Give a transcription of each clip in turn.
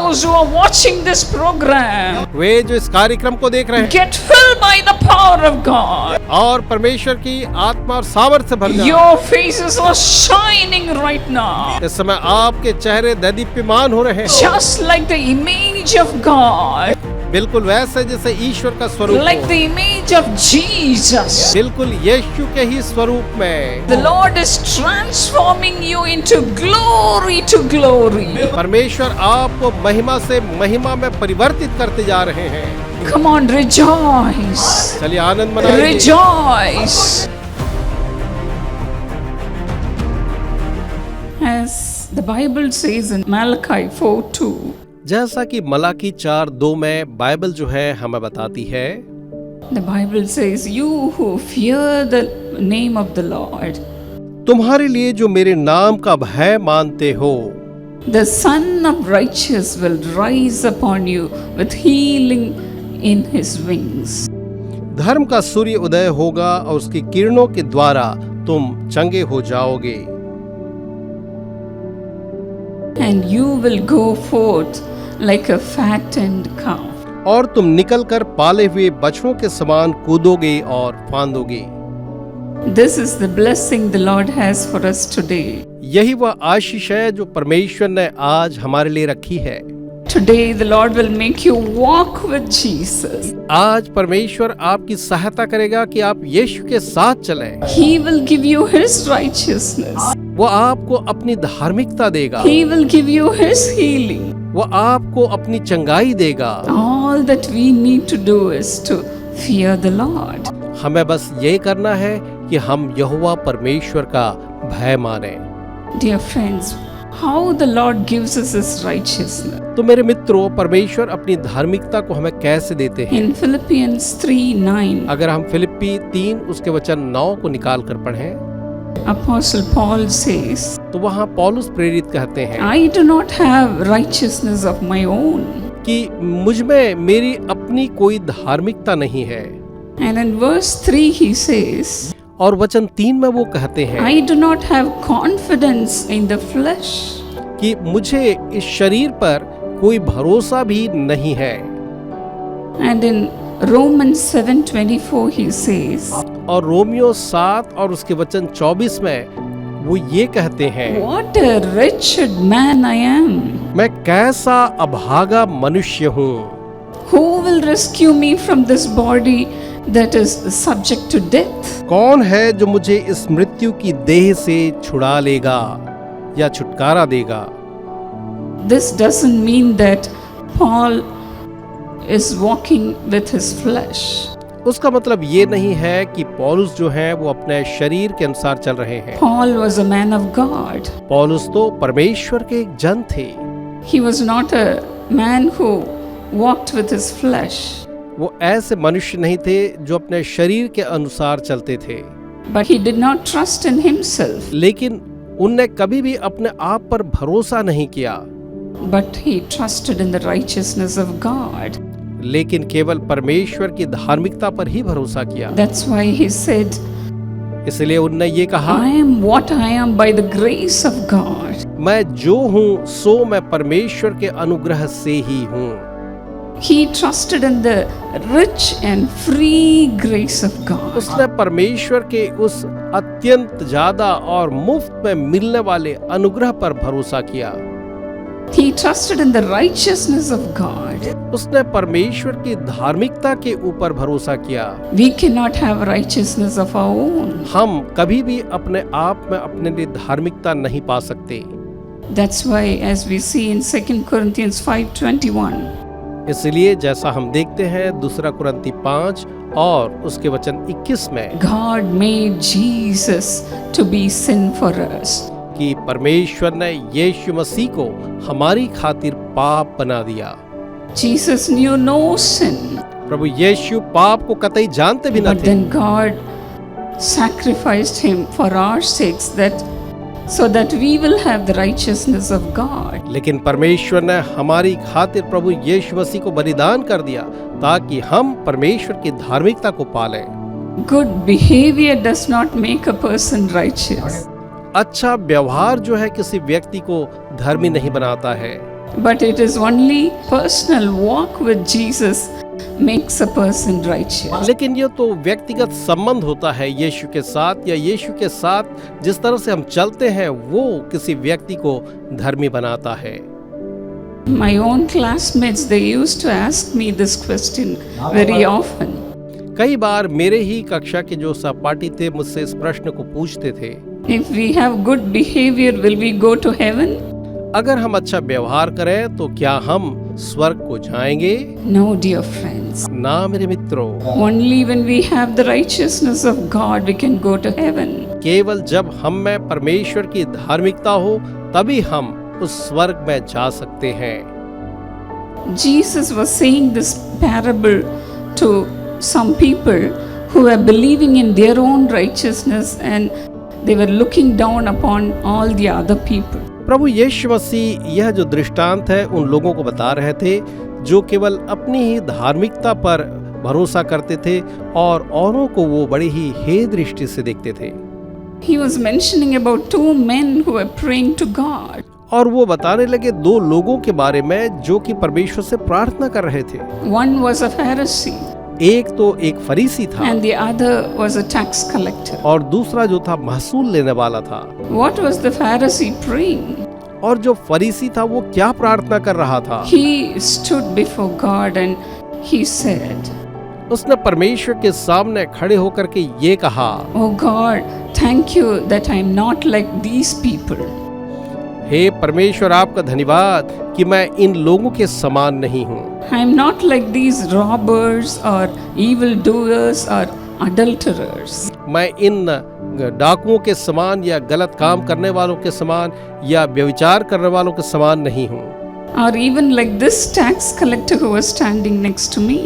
those who are watching this program, वे जो इस कार्यक्रम को देख रहे हैं get filled by the power of God. और परमेश्वर की आत्मा और सामर्थ से भर जाए। Your faces are shining right now, इस समय आपके चेहरे दैदीप्यमान हो रहे हैं, just like the image of God, बिल्कुल वैसे जैसे ईश्वर का स्वरूप like हो। the image of Jesus. बिल्कुल यीशु के ही स्वरूप में The Lord is transforming you into glory to glory. परमेश्वर आपको महिमा से महिमा में परिवर्तित करते जा रहे हैं। Come on, rejoice. चलिए आनंद मनाइए। Rejoice. As the Bible says in Malachi 4:2, जैसा कि मलाकी 4:2 में बाइबल जो है हमें बताती है, the Bible says, "You who fear the name of the Lord, तुम्हारे लिए जो मेरे नाम का भय मानते हो, the Son of Righteous will rise upon you with healing in his wings." धर्म का सूर्य उदय होगा और उसकी किरणों के द्वारा तुम चंगे हो जाओगे। And you will go forth like a fattened cow. और तुम निकलकर पाले हुए बछड़ों के समान कूदोगे और फांदोगे। This is the blessing the Lord has for us today. यही वह आशीष है जो परमेश्वर ने आज हमारे लिए रखी है। Today the Lord will make you walk with Jesus. आज परमेश्वर आपकी सहायता करेगा कि आप यीशु के साथ चलें। He will give you his righteousness. वो आपको अपनी धार्मिकता देगा, He will give you his healing. वो आपको अपनी चंगाई देगा। All that we need to do is to fear the Lord. हमें बस ये करना है कि हम यहोवा परमेश्वर का भय मानें। Dear friends, how the Lord gives us his righteousness. तो मेरे मित्रों, परमेश्वर अपनी धार्मिकता को हमें कैसे देते हैं? In Philippians 3:9, अगर हम फिलिप्पी 3 उसके वचन 9 को निकाल कर पढ़ें, Apostle Paul says, तो वहाँ पौलुस प्रेरित कहते हैं I do not have righteousness of my own. कि मुझ में मेरी अपनी कोई धार्मिकता नहीं है। And in verse 3 he says, और वचन 3 में वो कहते हैं I do not have confidence in the flesh. कि मुझे इस शरीर पर कोई भरोसा भी नहीं है। And in Romans 7:24 he says, और रोमियो 7 और उसके वचन 24 में वो ये कहते हैं, What a wretched man I am. मैं कैसा अभागा मनुष्य हूँ। Who will rescue me from this body that is subject to death? कौन है जो मुझे इस मृत्यु की देह से छुड़ा लेगा या छुटकारा देगा। This doesn't mean that Paul is walking with his flesh. उसका मतलब ये नहीं है कि पौलुस जो है वो अपने शरीर के अनुसार चल रहे हैं। Paul was a man of God. पौलुस तो परमेश्वर के एक जन थे। He was not a man who walked with his flesh. वो ऐसे मनुष्य नहीं थे जो अपने शरीर के अनुसार चलते थे। But he did not trust in himself. लेकिन उनने कभी भी अपने आप पर भरोसा नहीं किया, But he trusted in the righteousness of God. लेकिन केवल परमेश्वर की धार्मिकता पर ही भरोसा किया। That's why he said, इसलिए उनने ये कहा, I am what I am by the grace of God. मैं जो हूँ सो मैं परमेश्वर के अनुग्रह से ही हूँ। He trusted in the rich and free grace of God. उसने परमेश्वर के उस अत्यंत ज्यादा और मुफ्त में मिलने वाले अनुग्रह पर भरोसा किया। He trusted in the righteousness of God. उसने परमेश्वर की धार्मिकता के ऊपर भरोसा किया। We cannot have righteousness of our own. हम कभी भी अपने आप में अपने लिए धार्मिकता नहीं पा सकते। That's why, as we see in 2 Corinthians 5:21, इसलिए जैसा हम देखते हैं 2 कुरिन्ती 5 और उसके वचन 21 में God made Jesus to be sin for us. कि परमेश्वर ने यीशु मसीह को हमारी खातिर पाप बना दिया। Jesus knew no sin, प्रभु यीशु पाप को कतई जानते भी न but थे, then God sacrificed him for our sakes, that so that we will have the righteousness of God. लेकिन परमेश्वर ने हमारी खातिर प्रभु यीशु मसीह को बलिदान कर दिया ताकि हम परमेश्वर की धार्मिकता को पालें। Good behavior does not make a person righteous. अच्छा व्यवहार जो है किसी व्यक्ति को धर्मी नहीं बनाता है। But it is only personal walk with Jesus makes a person righteous. लेकिन ये तो व्यक्तिगत संबंध होता है यीशु के साथ, या यीशु के साथ जिस तरह से हम चलते हैं वो किसी व्यक्ति को धर्मी बनाता है। My own classmates, they used to ask me this question very often. कई बार मेरे ही कक्षा के जो सहपाठी थे मुझसे इस प्रश्न को पूछते थे, If we have good behavior, will we go to heaven? अगर हम अच्छा व्यवहार करें तो क्या हम स्वर्ग को जाएंगे? No, dear friends. ना मेरे मित्रों, Only when we have the righteousness of God, we can go to heaven. केवल जब हम में परमेश्वर की धार्मिकता हो तभी हम उस स्वर्ग में जा सकते हैं। Jesus was saying this parable to some people who were believing in their own righteousness and they were looking down upon all the other people. प्रभु यीशु मसीह यह जो दृष्टांत है उन लोगों को बता रहे थे जो केवल अपनी ही धार्मिकता पर भरोसा करते थे और औरों को वो बड़ी ही हे दृष्टि से देखते थे। He was mentioning about two men who were praying to God. और वो बताने लगे दो लोगों के बारे में जो कि परमेश्वर से प्रार्थना कर रहे थे। One was a Pharisee एक तो एक फरीसी था and the other was a tax collector. और दूसरा जो था महसूल लेने वाला था। What was the Pharisee praying? और जो फरीसी था वो क्या प्रार्थना कर रहा था? He stood before God and he said, उसने परमेश्वर के सामने खड़े होकर के ये कहा, Oh God, thank you that I am not like these people. हे परमेश्वर आपका धन्यवाद कि मैं इन लोगों के समान नहीं हूँ। I am not like these robbers or evildoers or adulterers. मैं इन डाकुओं के समान या गलत काम करने वालों के समान या व्यभिचार करने वालों के समान नहीं हूँ। Or even like this tax collector who was standing next to me.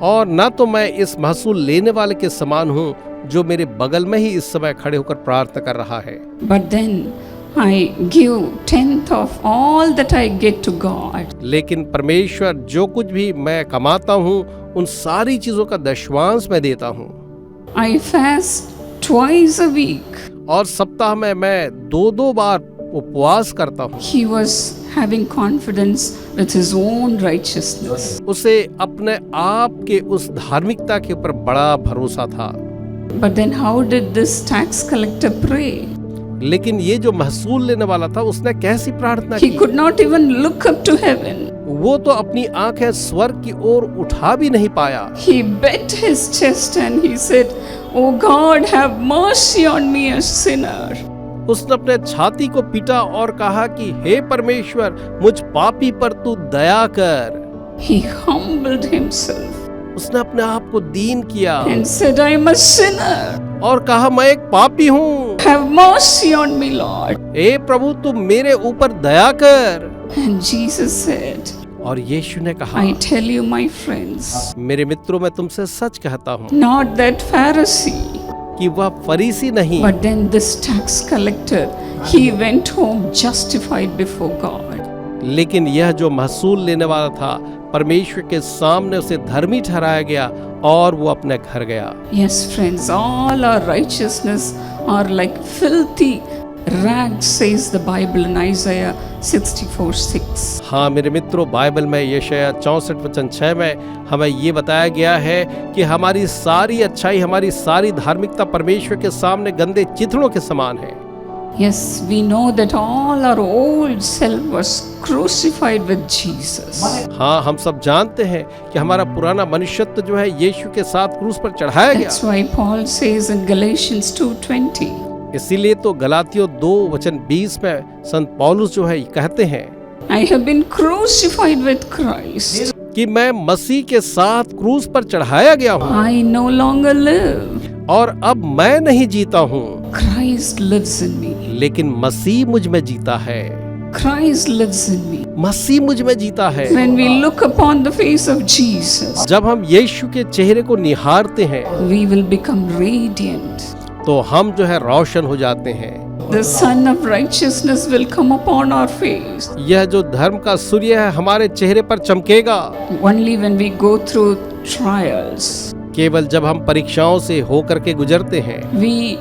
और न तो मैं इस महसूल लेने वाले के समान हूँ जो मेरे बगल में ही इस समय खड़े होकर प्रार्थना कर रहा है। But then I give 10th of all that I get to God. लेकिन परमेश्वर जो कुछ भी मैं कमाता हूँ उन सारी चीजों का दशवांश मैं देता हूँ। I fast twice a week. और सप्ताह में मैं 2-2 बार उपवास करता हूँ। He was having confidence with his own righteousness. उसे अपने आप के उस धार्मिकता के ऊपर बड़ा भरोसा था। But then how did this tax collector pray? लेकिन ये जो महसूल लेने वाला था उसने कैसी प्रार्थना He की? could not even look up to heaven. वो तो अपनी आंखें स्वर्ग की ओर उठा भी नहीं पाया। He beat his chest and he said, Oh God, have mercy on me, a sinner. उसने अपने छाती को पीटा और कहा कि हे परमेश्वर मुझ पापी पर तू दया कर। He humbled himself उसने अपने आप को दीन किया and said, I am a sinner. और कहा मैं एक पापी हूँ। Have mercy on me, Lord. हे प्रभु तू मेरे ऊपर दया कर। And Jesus said, और यीशु ने कहा, I tell you, my friends, मेरे मित्रों मैं तुमसे सच कहता हूँ not that Pharisee, कि वह फरीसी नहीं, but then this tax collector, he went home justified before God. लेकिन यह जो महसूल लेने वाला था परमेश्वर के सामने उसे धर्मी ठहराया गया और वो अपने घर गया। Yes, friends, all our righteousness are like filthy rags, says the Bible in Isaiah 64:6. हाँ मेरे मित्रों, बाइबल में यशायाह 64:6 में हमें ये बताया गया है कि हमारी सारी अच्छाई, हमारी सारी धार्मिकता परमेश्वर के सामने गंदे चिथड़ों के समान है। Yes, we know that all our old self was crucified with Jesus. हाँ हम सब जानते हैं कि हमारा पुराना मनुष्यत्व जो है यीशु के साथ क्रूस पर चढ़ाया गया। That's why Paul says in Galatians 2:20. इसीलिए तो गलातियों 2:20 में संत पौलुस जो है कहते हैं, I have been crucified with Christ. कि मैं मसीह के साथ क्रूस पर चढ़ाया गया हूँ I no longer live. और अब मैं नहीं जीता हूँ, Christ lives in me. लेकिन मसीह मुझ में जीता है। Christ lives in me. मसीह मुझ में जीता है। When we look upon the face of Jesus, जब हम यीशु के चेहरे को निहारते हैं we will become radiant. तो हम जो है रोशन हो जाते हैं। The sun of righteousness will come upon our face. यह जो धर्म का सूर्य है हमारे चेहरे पर चमकेगा Only when we go through trials. केवल जब हम परीक्षाओं से होकर के गुजरते हैं। We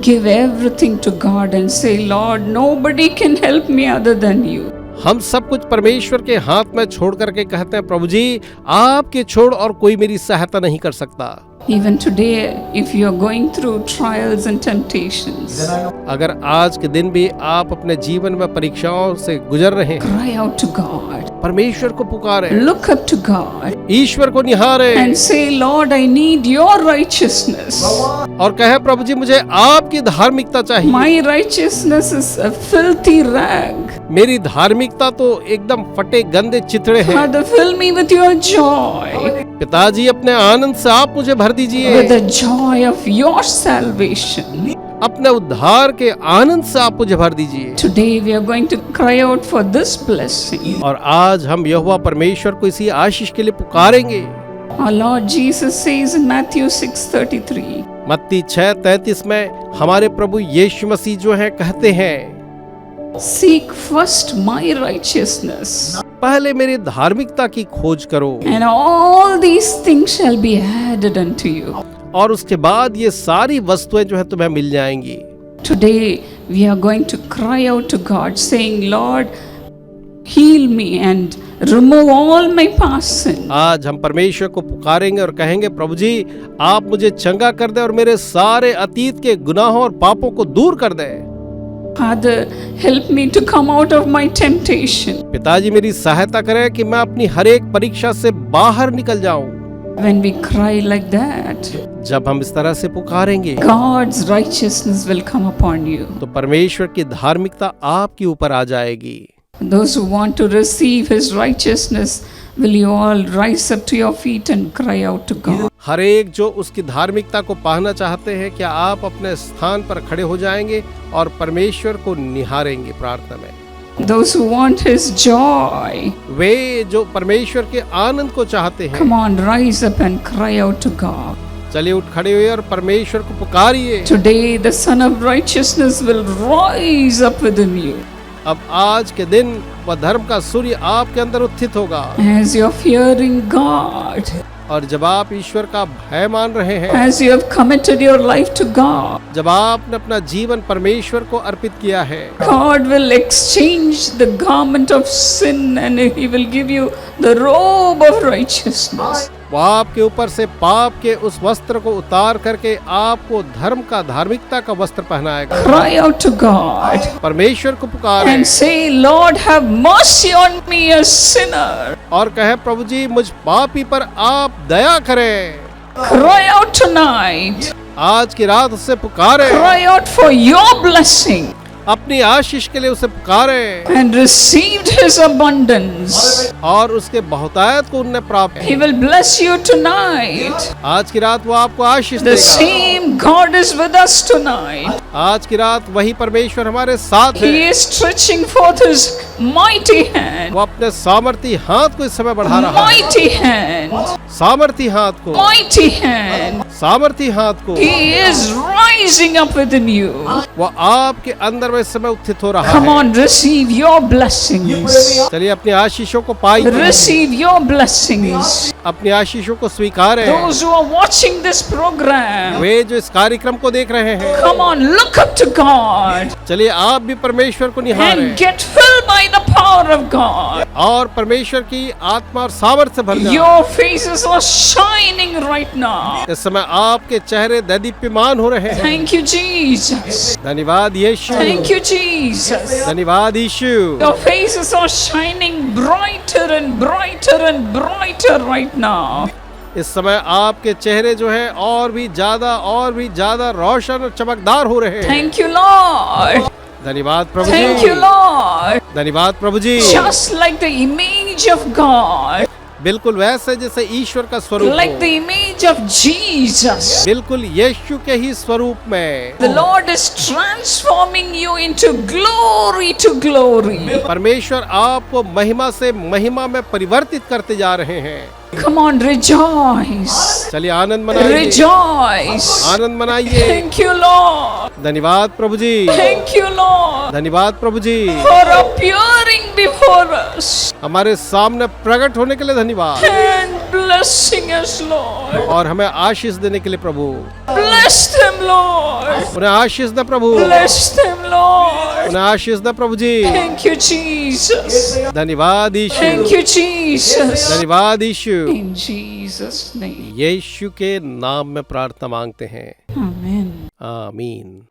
give everything to God and say, Lord, nobody can help me other than you. हम सब कुछ परमेश्वर के हाथ में छोड़ करके कहते हैं, प्रभु जी आपके छोड़ और कोई मेरी सहायता नहीं कर सकता। Even today, if you are going through trials and temptations, अगर आज के दिन भी आप अपने जीवन में परीक्षाओं से गुजर रहे हैं, cry out to God. परमेश्वर को पुकारें, Look up to God ईश्वर को निहारें and say, Lord, I need your righteousness. और कहें, प्रभु जी मुझे आपकी धार्मिकता चाहिए। My righteousness is a filthy rag. मेरी धार्मिकता तो एकदम फटे गंदे चितड़े हैं। Father, fill me with your joy, पिताजी अपने आनंद से आप मुझे भर दीजिए, with the joy of your salvation. अपने उद्धार के आनंद से आप मुझे भर दीजिए। Today we are going to cry out for this blessing. और आज हम यहोवा परमेश्वर को इसी आशीष के लिए पुकारेंगे। Our Lord Jesus says in Matthew 6:33, मत्ती 6:33 में हमारे प्रभु यीशु मसीह जो है कहते हैं, Seek first my righteousness, पहले मेरी धार्मिकता की खोज करो and all these things shall be added unto you. और उसके बाद ये सारी वस्तुएं जो है तुम्हें मिल जाएंगी। Today we are going to cry out to God saying, Lord, heal me and remove all my past sin. आज हम परमेश्वर को पुकारेंगे और कहेंगे, प्रभु जी आप मुझे चंगा कर दे और मेरे सारे अतीत के गुनाहों और पापों को दूर कर दे। Father, help me to come out of my temptation. पिताजी मेरी सहायता करें कि मैं अपनी हर एक परीक्षा से बाहर निकल जाऊं। When we cry like that, जब हम इस तरह से पुकारेंगे, God's righteousness will come upon you. तो परमेश्वर की धार्मिकता आपके ऊपर आ जाएगी। Those who want to receive His righteousness, will you all rise up to your feet and cry out to God? हर एक जो उसकी धार्मिकता को पाना चाहते हैं, क्या आप अपने स्थान पर खड़े हो जाएंगे और परमेश्वर को निहारेंगे प्रार्थना में? Those who want His joy, वे जो परमेश्वर के आनंद को चाहते हैं, come on, rise up and cry out to God. चलिए उठ खड़े हुए और परमेश्वर को पुकारिए। Today the Son of Righteousness will rise up within you. अब आज के दिन वह धर्म का सूर्य आपके अंदर उत्थित होगा। As you're fearing God, और जब आप ईश्वर का भय मान रहे हैं, as you have committed your life to God, जब आपने अपना जीवन परमेश्वर को अर्पित किया है, God will exchange the garment of sin and He will give you the robe of righteousness. वो आपके ऊपर से पाप के उस वस्त्र को उतार करके आपको धर्म का, धार्मिकता का वस्त्र पहनाएगा। Cry out to God परमेश्वर को पुकारें and say, Lord, have mercy on me, a sinner. और कहे, प्रभु जी मुझ पापी पर आप दया करें। Cry out tonight. आज की रात उससे पुकारें, Cry out for your blessing अपनी आशीष के लिए उसे पुकारें and received His abundance. और उसके बहुतायत को उन्हें प्राप्त He will bless you tonight. आज की रात वो आपको आशीष The देगा। same God is with us tonight. आज की रात वही परमेश्वर हमारे साथ He है। is stretching forth His mighty hand. वो अपने सामर्थी हाथ को इस समय बढ़ा रहा है, Mighty hand. सामर्थी हाथ को, Mighty hand. सामर्थी हाथ को। He is rising up within you. वो आपके अंदर में इस समय उत्थित हो रहा Come है। on, receive your blessings. चलिए अपनी आशीषों को पाइए, Receive your blessings. अपनी आशीषों को स्वीकारें। Those who are watching this program, वे जो इस कार्यक्रम को देख रहे हैं, come on, look up to God चलिए आप भी परमेश्वर को निहारें and get filled by the power of God. और परमेश्वर की आत्मा और सामर्थ से भर जाएं। Your faces are shining right now. इस समय आपके चेहरे दैदीप्यमान हो रहे हैं। Thank you, Jesus. धन्यवाद यीशु, Thank you, Jesus. धन्यवाद यीशु। Your faces are shining brighter and brighter and brighter right now. इस समय आपके चेहरे जो है और भी ज्यादा रोशन और चमकदार हो रहे हैं। Thank you, Lord. धन्यवाद प्रभु Thank जी, you, Lord. धन्यवाद प्रभु जी। Just like the image of God, बिल्कुल वैसे जैसे ईश्वर का स्वरूप like हो, the image of Jesus. बिल्कुल यीशु के ही स्वरूप में The Lord is transforming you into glory to glory. परमेश्वर आपको महिमा से महिमा में परिवर्तित करते जा रहे हैं। Come on, rejoice. चलिए आनंद मनाइए, Rejoice. Anand मनाइए। Thank you, Lord. धन्यवाद प्रभु जी, Thank you, Lord, धन्यवाद प्रभु जी, for appearing before us हमारे सामने प्रकट होने के लिए धन्यवाद, and blessing us, Lord. और हमें आशीष देने के लिए प्रभु। Bless them, Lord. उन्हें आशीष दे प्रभु, Bless them, Lord. उन्हें आशीष दे प्रभु जी। Thank you, Jesus. धन्यवाद यीशु, Thank you, Jesus. धन्यवाद यीशु। In Jesus' name. यीशु के नाम में प्रार्थना मांगते हैं, Amen. आमीन।